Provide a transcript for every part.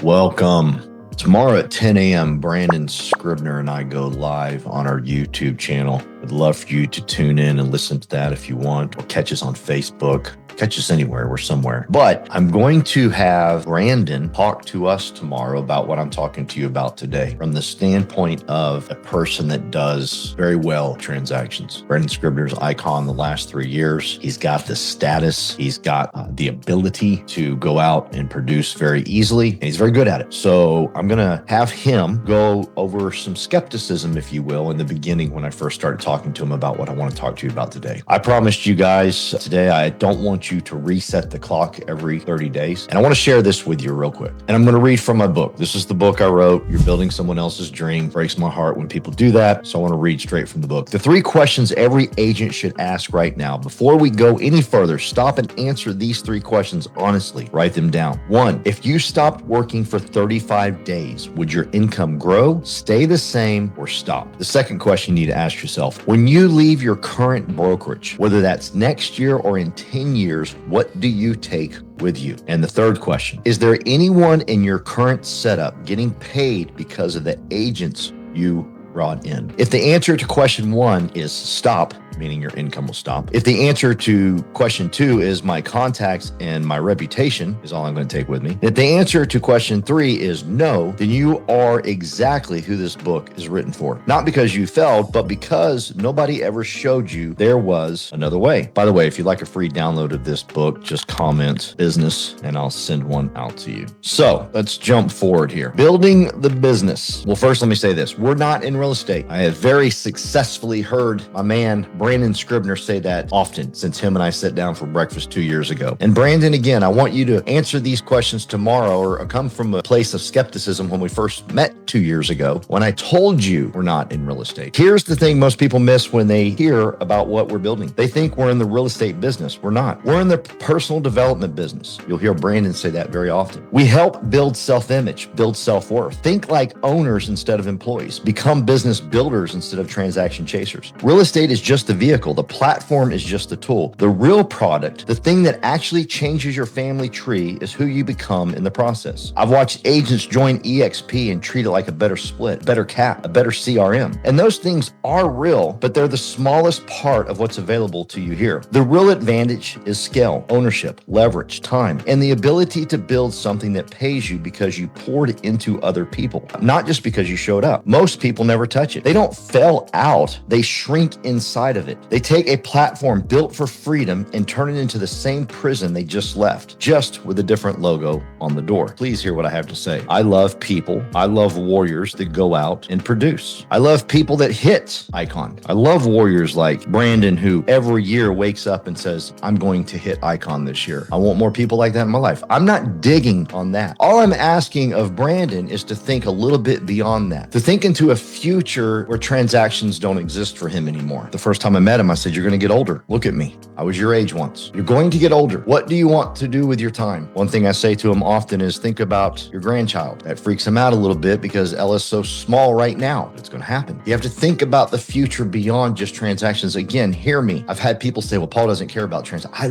Welcome. Tomorrow at 10 a.m., Brandon Scribner and I go live on our YouTube channel. I'd love for you to tune in and listen to that if you want, or catch us on Facebook. Catch us anywhere, we're somewhere. But I'm going to have Brandon talk to us tomorrow about what I'm talking to you about today from the standpoint of a person that does very well transactions. Brandon Scribner's icon the last 3 years. He's got the status. He's got the ability to go out and produce very easily, and he's very good at it. So I'm going to have him go over some skepticism, if you will, in the beginning when I first started talking to him about what I want to talk to you about today. I promised you guys today I don't want you to reset the clock every 30 days. And I want to share this with you real quick. And I'm going to read from my book. This is the book I wrote. You're Building Someone Else's Dream. Breaks my heart when people do that. So I want to read straight from the book. The 3 questions every agent should ask right now. Before we go any further, stop and answer these 3 questions honestly. Write them down. 1, if you stopped working for 35 days, would your income grow, stay the same, or stop? The second question you need to ask yourself, when you leave your current brokerage, whether that's next year or in 10 years, what do you take with you? And the third question, is there anyone in your current setup getting paid because of the agents you brought in? If the answer to question 1 is stop, meaning your income will stop. If the answer to question 2 is my contacts and my reputation is all I'm going to take with me. If the answer to question 3 is no, then you are exactly who this book is written for. Not because you failed, but because nobody ever showed you there was another way. By the way, if you'd like a free download of this book, just comment business and I'll send one out to you. So let's jump forward here. Building the business. Well, first, let me say this. We're not in real estate. I have very successfully heard my man, Brandon Scribner, say that often since him and I sat down for breakfast 2 years ago. And Brandon, again, I want you to answer these questions tomorrow or come from a place of skepticism when we first met 2 years ago when I told you we're not in real estate. Here's the thing most people miss when they hear about what we're building. They think we're in the real estate business. We're not. We're in the personal development business. You'll hear Brandon say that very often. We help build self-image, build self-worth. Think like owners instead of employees. Become business builders instead of transaction chasers. Real estate is just the vehicle. The platform is just the tool. The real product, the thing that actually changes your family tree, is who you become in the process. I've watched agents join EXP and treat it like a better split, better cap, a better CRM. And those things are real, but they're the smallest part of what's available to you here. The real advantage is scale, ownership, leverage, time, and the ability to build something that pays you because you poured into other people, not just because you showed up. Most people never touch it. They don't fail out. They shrink inside of it. They take a platform built for freedom and turn it into the same prison they just left, just with a different logo on the door. Please hear what I have to say. I love people. I love warriors that go out and produce. I love people that hit icon. I love warriors like Brandon, who every year wakes up and says, I'm going to hit icon this year. I want more people like that in my life. I'm not digging on that. All I'm asking of Brandon is to think a little bit beyond that, to think into a future where transactions don't exist for him anymore. The first time I met him, I said, you're going to get older. Look at me. I was your age once. You're going to get older. What do you want to do with your time? One thing I say to him often is think about your grandchild. That freaks him out a little bit because Ella's so small right now. It's going to happen. You have to think about the future beyond just transactions. Again, hear me. I've had people say, well, Paul doesn't care about transactions. I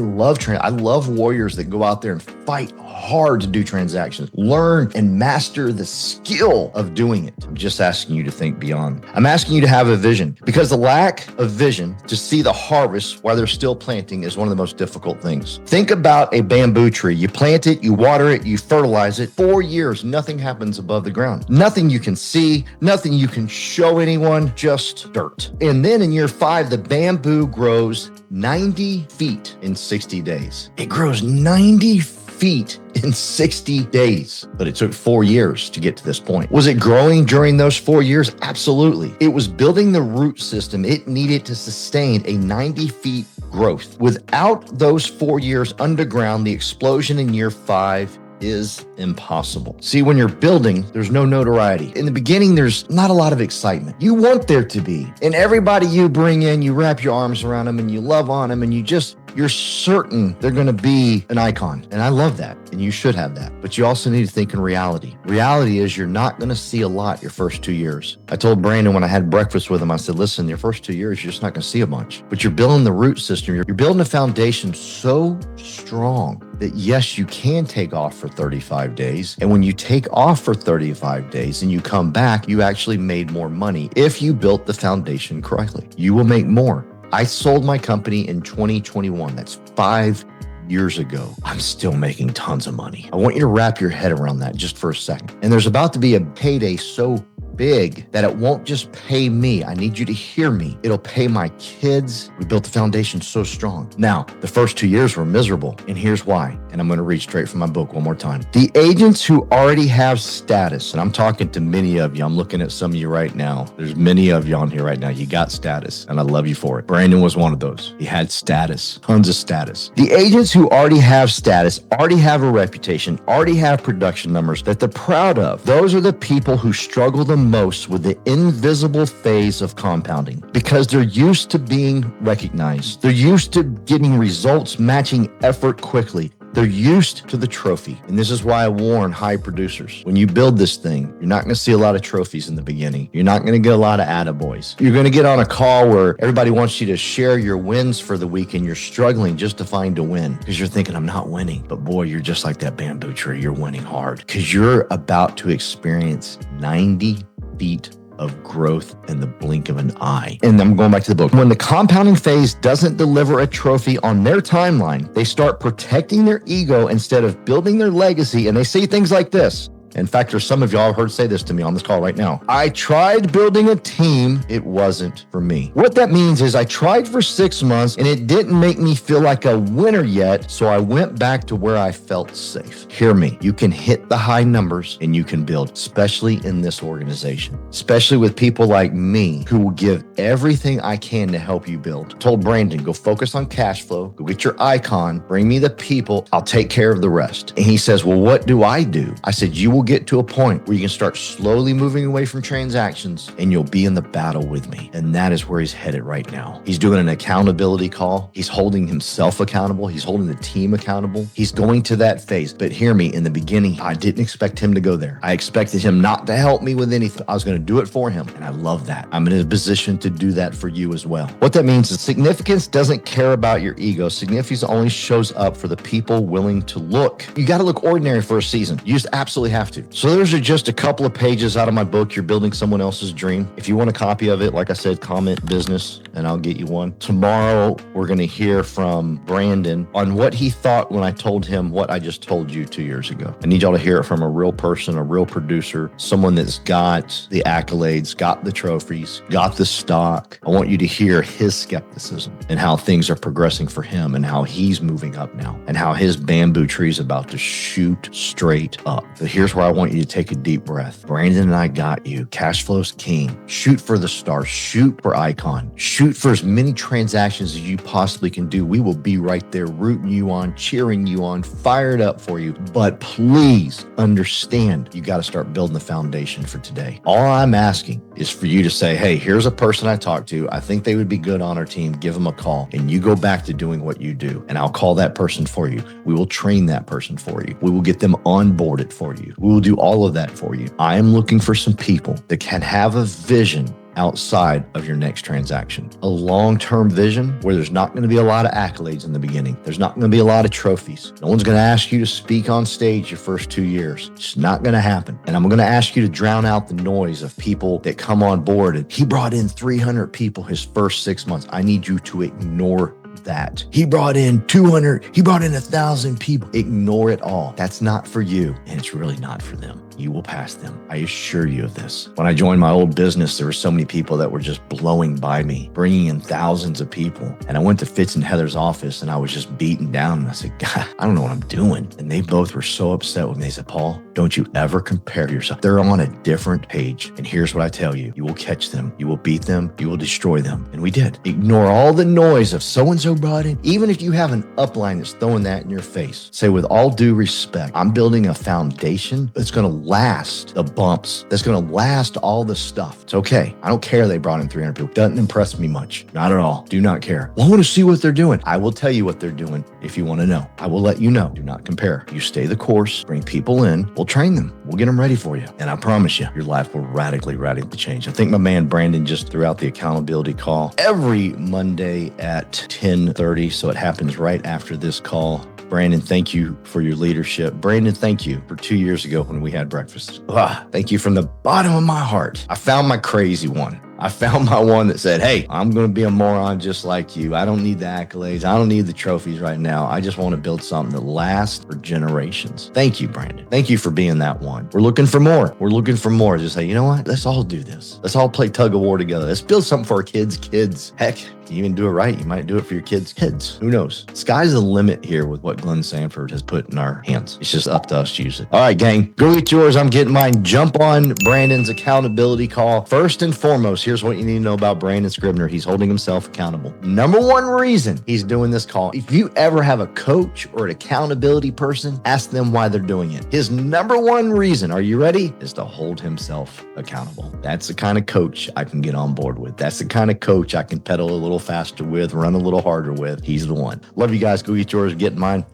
love warriors that go out there and fight hard to do transactions. Learn and master the skill of doing it. I'm just asking you to think beyond. I'm asking you to have a vision, because the lack of vision to see the harvest while they're still planting is one of the most difficult things. Think about a bamboo tree. You plant it, you water it, you fertilize it. 4 years, nothing happens above the ground. Nothing you can see, nothing you can show anyone, just dirt. And then in year 5, the bamboo grows 90 feet in 60 days. It grows 90 feet in 60 days. But it took 4 years to get to this point. Was it growing during those 4 years? Absolutely. It was building the root system it needed to sustain a 90 feet growth. Without those 4 years underground, the explosion in year 5 is impossible. See, when you're building, there's no notoriety. In the beginning, there's not a lot of excitement. You want there to be. And everybody you bring in, you wrap your arms around them and you love on them and you just you're certain they're going to be an icon. And I love that. And you should have that. But you also need to think in reality. Reality is you're not going to see a lot your first 2 years. I told Brandon when I had breakfast with him, I said, listen, your first 2 years, you're just not going to see a bunch. But you're building the root system. You're building a foundation so strong that yes, you can take off for 35 days. And when you take off for 35 days and you come back, you actually made more money. If you built the foundation correctly, you will make more. I sold my company in 2021. That's 5 years ago. I'm still making tons of money. I want you to wrap your head around that just for a second. And there's about to be a payday so big that it won't just pay me. I need you to hear me. It'll pay my kids. We built the foundation so strong. Now, the first 2 years were miserable, and here's why. And I'm going to read straight from my book one more time. The agents who already have status, and I'm talking to many of you. I'm looking at some of you right now. There's many of you on here right now. You got status, and I love you for it. Brandon was one of those. He had status, tons of status. The agents who already have status, already have a reputation, already have production numbers that they're proud of. Those are the people who struggle the most with the invisible phase of compounding because they're used to being recognized. They're used to getting results matching effort quickly. They're used to the trophy. And this is why I warn high producers. When you build this thing, you're not going to see a lot of trophies in the beginning. You're not going to get a lot of attaboys. You're going to get on a call where everybody wants you to share your wins for the week and you're struggling just to find a win because you're thinking, I'm not winning. But boy, you're just like that bamboo tree. You're winning hard because you're about to experience 90 feet of growth in the blink of an eye. And I'm going back to the book. When the compounding phase doesn't deliver a trophy on their timeline, they start protecting their ego instead of building their legacy. And they say things like this. In fact, there's some of y'all have heard say this to me on this call right now. I tried building a team. It wasn't for me. What that means is I tried for 6 months and it didn't make me feel like a winner yet. So I went back to where I felt safe. Hear me. You can hit the high numbers and you can build, especially in this organization, especially with people like me who will give everything I can to help you build. I told Brandon, go focus on cash flow, go get your icon, bring me the people. I'll take care of the rest. And he says, well, what do? I said, you will get to a point where you can start slowly moving away from transactions and you'll be in the battle with me. And that is where he's headed right now. He's doing an accountability call. He's holding himself accountable. He's holding the team accountable. He's going to that phase. But hear me, in the beginning, I didn't expect him to go there. I expected him not to help me with anything. I was going to do it for him. And I love that. I'm in a position to do that for you as well. What that means is significance doesn't care about your ego. Significance only shows up for the people willing to look. You got to look ordinary for a season. You just absolutely have to. So those are just a couple of pages out of my book, You're Building Someone Else's Dream. If you want a copy of it, like I said, comment business and I'll get you one. Tomorrow, we're going to hear from Brandon on what he thought when I told him what I just told you 2 years ago. I need y'all to hear it from a real person, a real producer, someone that's got the accolades, got the trophies, got the stock. I want you to hear his skepticism and how things are progressing for him and how he's moving up now and how his bamboo tree is about to shoot straight up. So here's where I want you to take a deep breath. Brandon and I got you. Cash flow's king. Shoot for the stars. Shoot for icon. Shoot for as many transactions as you possibly can do. We will be right there rooting you on, cheering you on, fired up for you. But please understand, you got to start building the foundation for today. All I'm asking is for you to say, hey, here's a person I talked to. I think they would be good on our team. Give them a call and you go back to doing what you do. And I'll call that person for you. We will train that person for you. We will get them onboarded for you. We will do all of that for you. I am looking for some people that can have a vision outside of your next transaction. A long-term vision where there's not going to be a lot of accolades in the beginning. There's not going to be a lot of trophies. No one's going to ask you to speak on stage your first 2 years. It's not going to happen. And I'm going to ask you to drown out the noise of people that come on board. And he brought in 300 people his first 6 months. I need you to ignore that. He brought in 200, he brought in 1,000 people. Ignore it all. That's not for you. And it's really not for them. You will pass them. I assure you of this. When I joined my old business, there were so many people that were just blowing by me, bringing in thousands of people. And I went to Fitz and Heather's office and I was just beaten down. And I said, God, I don't know what I'm doing. And they both were so upset with me. They said, Paul, don't you ever compare yourself. They're on a different page. And here's what I tell you. You will catch them. You will beat them. You will destroy them. And we did. Ignore all the noise of so-and-so so brought in. Even if you have an upline that's throwing that in your face, say, with all due respect, I'm building a foundation that's going to last the bumps, that's going to last all the stuff. It's okay. I don't care they brought in 300 people. Doesn't impress me much. Not at all. Do not care. Well, I want to see what they're doing. I will tell you what they're doing if you want to know. I will let you know. Do not compare. You stay the course, bring people in, we'll train them. We'll get them ready for you. And I promise you, your life will radically change. I think my man Brandon just threw out the accountability call every Monday at 10:30. So it happens right after this call. Brandon, thank you for your leadership. Brandon, thank you for 2 years ago when we had breakfast. Thank you from the bottom of my heart. I found my crazy one. I found my one that said, hey, I'm going to be a moron just like you. I don't need the accolades. I don't need the trophies right now. I just want to build something that lasts for generations. Thank you, Brandon. Thank you for being that one. We're looking for more. We're looking for more. Just say, you know what? Let's all do this. Let's all play tug of war together. Let's build something for our kids. Heck, if you even do it right, you might do it for your kids. Who knows? Sky's the limit here with what Glenn Sanford has put in our hands. It's just up to us to use it. All right, gang, go get yours. I'm getting mine. Jump on Brandon's accountability call. First and foremost, here's what you need to know about Brandon Scribner. He's holding himself accountable. Number one reason he's doing this call. If you ever have a coach or an accountability person, ask them why they're doing it. His number one reason, are you ready? Is to hold himself accountable. That's the kind of coach I can get on board with. That's the kind of coach I can pedal a little faster with, run a little harder with. He's the one. Love you guys. Go get yours. Get mine.